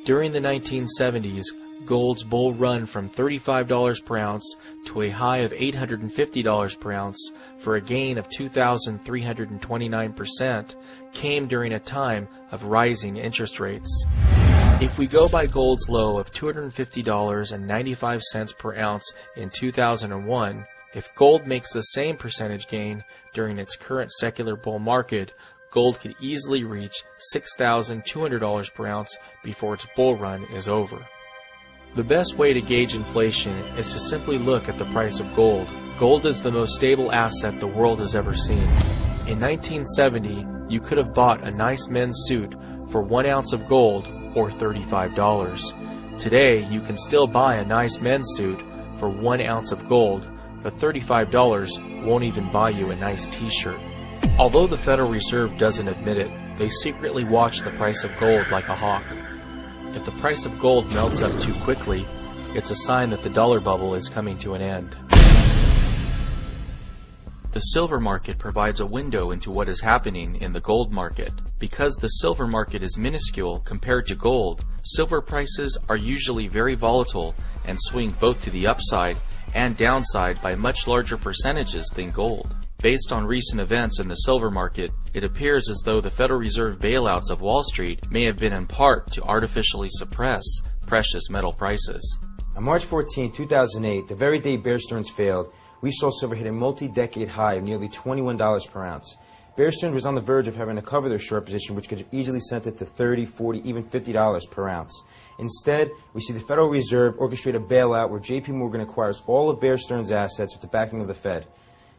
During the 1970s, gold's bull run from $35 per ounce to a high of $850 per ounce for a gain of 2,329% came during a time of rising interest rates. If we go by gold's low of $250.95 per ounce in 2001, if gold makes the same percentage gain during its current secular bull market, gold could easily reach $6,200 per ounce before its bull run is over. The best way to gauge inflation is to simply look at the price of gold. Gold is the most stable asset the world has ever seen. In 1970, you could have bought a nice men's suit for 1 ounce of gold or $35. Today, you can still buy a nice men's suit for 1 ounce of gold, but $35 won't even buy you a nice t-shirt. Although the Federal Reserve doesn't admit it, they secretly watch the price of gold like a hawk. If the price of gold melts up too quickly, it's a sign that the dollar bubble is coming to an end. The silver market provides a window into what is happening in the gold market. Because the silver market is minuscule compared to gold, silver prices are usually very volatile and swing both to the upside and downside by much larger percentages than gold. Based on recent events in the silver market, it appears as though the Federal Reserve bailouts of Wall Street may have been in part to artificially suppress precious metal prices. On March 14, 2008, the very day Bear Stearns failed, we saw silver hit a multi-decade high of nearly $21 per ounce. Bear Stearns was on the verge of having to cover their short position, which could have easily sent it to $30, $40, even $50 per ounce. Instead, we see the Federal Reserve orchestrate a bailout where J.P. Morgan acquires all of Bear Stearns' assets with the backing of the Fed.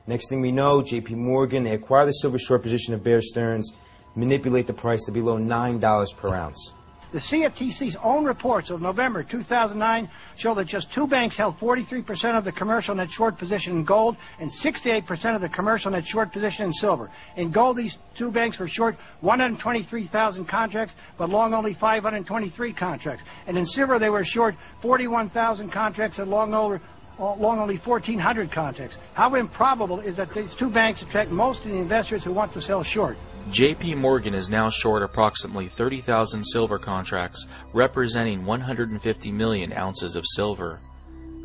Next thing we know, J.P. Morgan, they acquire the silver short position of Bear Stearns, manipulate the price to below $9 per ounce. The CFTC's own reports of November 2009 show that just 2 banks held 43% of the commercial net short position in gold and 68% of the commercial net short position in silver. In gold, these 2 banks were short 123,000 contracts, but long only 523 contracts. And in silver, they were short 41,000 contracts and long only 1,400 contracts. How improbable is that these 2 banks attract most of the investors who want to sell short? J.P. Morgan is now short approximately 30,000 silver contracts, representing 150 million ounces of silver.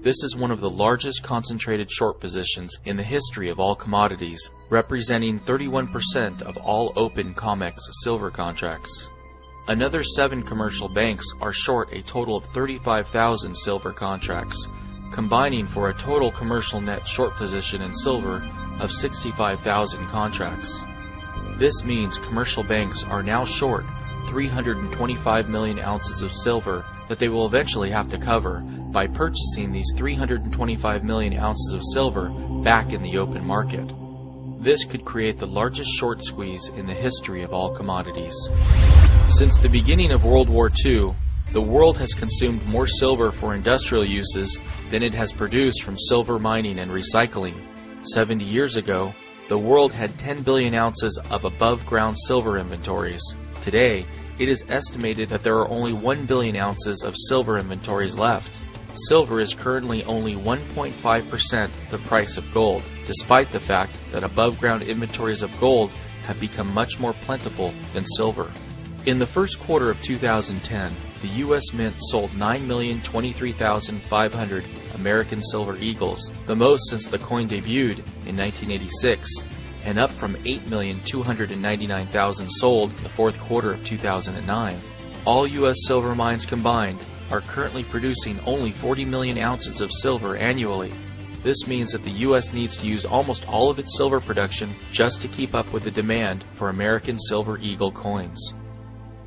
This is one of the largest concentrated short positions in the history of all commodities, representing 31% of all open COMEX silver contracts. Another 7 commercial banks are short a total of 35,000 silver contracts, combining for a total commercial net short position in silver of 65,000 contracts. This means commercial banks are now short 325 million ounces of silver that they will eventually have to cover by purchasing these 325 million ounces of silver back in the open market. This could create the largest short squeeze in the history of all commodities. Since the beginning of World War II, the world has consumed more silver for industrial uses than it has produced from silver mining and recycling. 70 years ago, the world had 10 billion ounces of above-ground silver inventories. Today, it is estimated that there are only 1 billion ounces of silver inventories left. Silver is currently only 1.5% the price of gold, despite the fact that above-ground inventories of gold have become much more plentiful than silver. In the first quarter of 2010, the U.S. Mint sold 9,023,500 American Silver Eagles, the most since the coin debuted in 1986, and up from 8,299,000 sold in the fourth quarter of 2009. All U.S. silver mines combined are currently producing only 40 million ounces of silver annually. This means that the U.S. needs to use almost all of its silver production just to keep up with the demand for American Silver Eagle coins.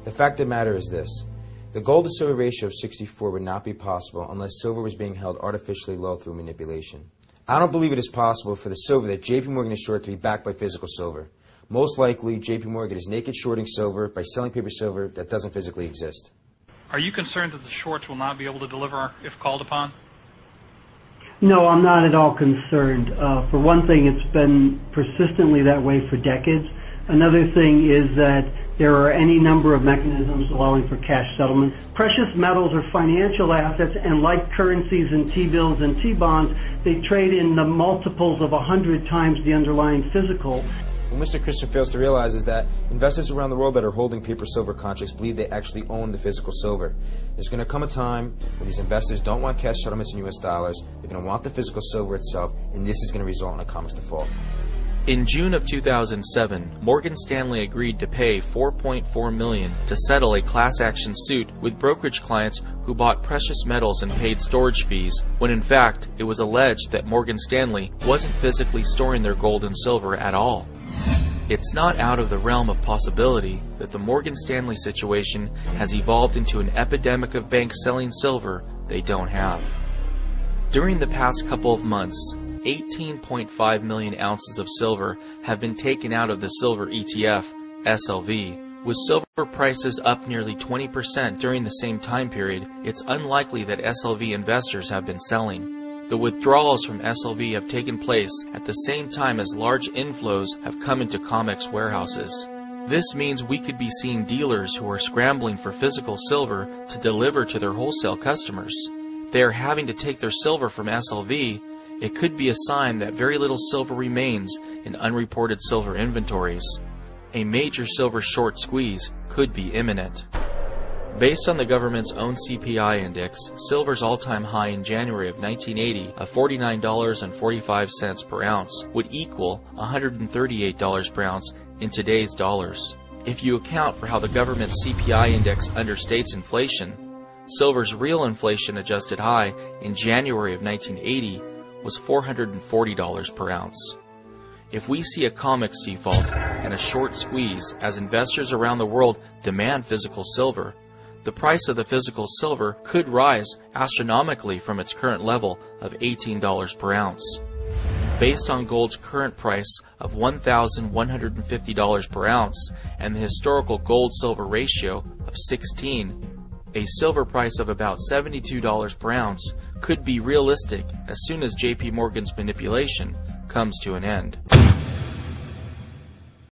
The fact of the matter is this. The gold to silver ratio of 64 would not be possible unless silver was being held artificially low through manipulation. I don't believe it is possible for the silver that J.P. Morgan is short to be backed by physical silver. Most likely, J.P. Morgan is naked shorting silver by selling paper silver that doesn't physically exist. Are you concerned that the shorts will not be able to deliver if called upon? No, I'm not at all concerned. For one thing, it's been persistently that way for decades. Another thing is that there are any number of mechanisms allowing for cash settlement. Precious metals are financial assets, and like currencies and T-bills and T-bonds, they trade in the multiples of 100 times the underlying physical. What Mr. Christian fails to realize is that investors around the world that are holding paper silver contracts believe they actually own the physical silver. There's going to come a time when these investors don't want cash settlements in U.S. dollars, they're going to want the physical silver itself, and this is going to result in a COMEX default. In June of 2007, Morgan Stanley agreed to pay $4.4 million to settle a class action suit with brokerage clients who bought precious metals and paid storage fees, when in fact it was alleged that Morgan Stanley wasn't physically storing their gold and silver at all. It's not out of the realm of possibility that the Morgan Stanley situation has evolved into an epidemic of banks selling silver they don't have. During the past couple of months, 18.5 million ounces of silver have been taken out of the silver ETF, SLV. With silver prices up nearly 20% during the same time period, it's unlikely that SLV investors have been selling. The withdrawals from SLV have taken place at the same time as large inflows have come into COMEX warehouses. This means we could be seeing dealers who are scrambling for physical silver to deliver to their wholesale customers. If they are having to take their silver from SLV, it could be a sign that very little silver remains in unreported silver inventories. A major silver short squeeze could be imminent. Based on the government's own CPI index, silver's all-time high in January of 1980 of $49.45 per ounce would equal $138 per ounce in today's dollars. If you account for how the government's CPI index understates inflation, silver's real inflation-adjusted high in January of 1980 was $440 per ounce. If we see a COMEX default and a short squeeze as investors around the world demand physical silver, the price of the physical silver could rise astronomically from its current level of $18 per ounce. Based on gold's current price of $1,150 per ounce and the historical gold-silver ratio of 16, a silver price of about $72 per ounce could be realistic as soon as JP Morgan's manipulation comes to an end.